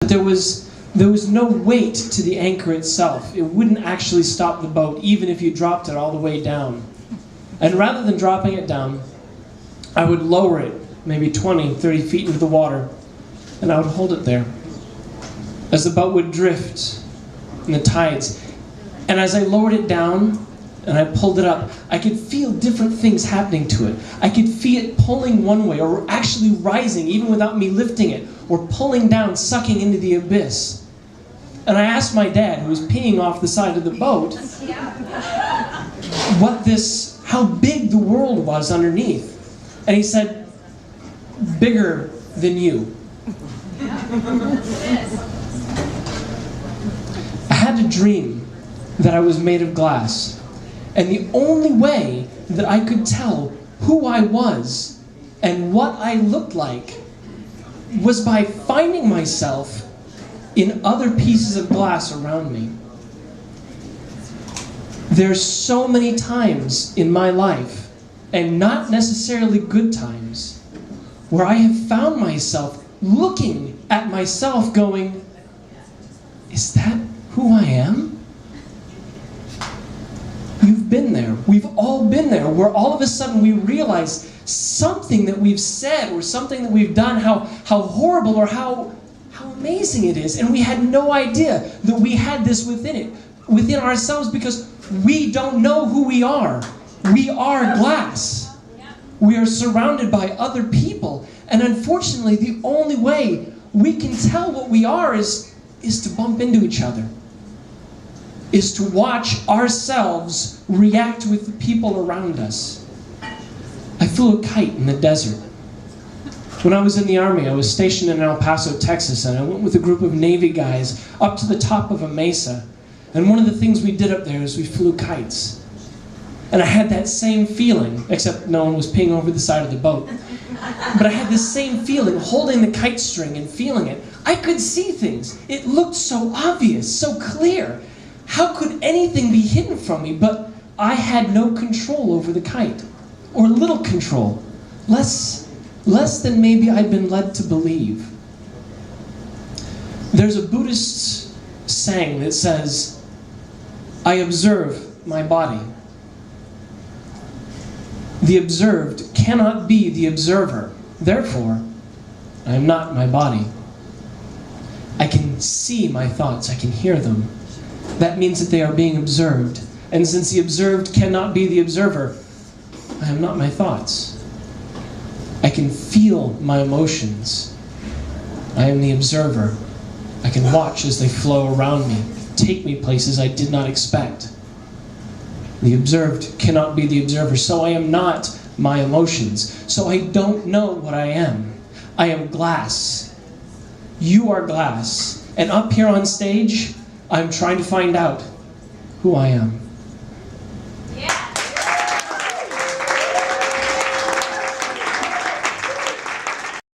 But there was no weight to the anchor itself. It wouldn't actually stop the boat, even if you dropped it all the way down. And rather than dropping it down, I would lower it maybe 20, 30 feet into the water, and I would hold it there as the boat would drift in the tides. And as I lowered it down and I pulled it up, I could feel different things happening to it. I could feel it pulling one way, or actually rising even without me lifting it, or pulling down, sucking into the abyss. And I asked my dad, who was peeing off the side of the boat, how big the world was underneath. And he said, bigger than you. I had a dream that I was made of glass. And the only way that I could tell who I was and what I looked like was by finding myself in other pieces of glass around me. There's so many times in my life, and not necessarily good times, where I have found myself looking at myself going, is that who I am? You've been there. We've all been there, where all of a sudden we realize something that we've said or something that we've done, how horrible or how amazing it is. And we had no idea that we had this within ourselves, because we don't know who we are. We are glass. We are surrounded by other people. And unfortunately, the only way we can tell what we are is to bump into each other. Is to watch ourselves react with the people around us. I flew a kite in the desert. When I was in the Army, I was stationed in El Paso, Texas, and I went with a group of Navy guys up to the top of a mesa. And one of the things we did up there is we flew kites. And I had that same feeling, except no one was peeing over the side of the boat. But I had this same feeling, holding the kite string and feeling it. I could see things. It looked so obvious, so clear. How could anything be hidden from me? But I had no control over the kite. Or little control. Less than maybe I'd been led to believe. There's a Buddhist saying that says, I observe my body. The observed cannot be the observer. Therefore, I am not my body. I can see my thoughts. I can hear them. That means that they are being observed. And since the observed cannot be the observer, I am not my thoughts. I can feel my emotions. I am the observer. I can watch as they flow around me, take me places I did not expect. The observed cannot be the observer, so I am not my emotions. So I don't know what I am. I am glass. You are glass. And up here on stage, I'm trying to find out who I am.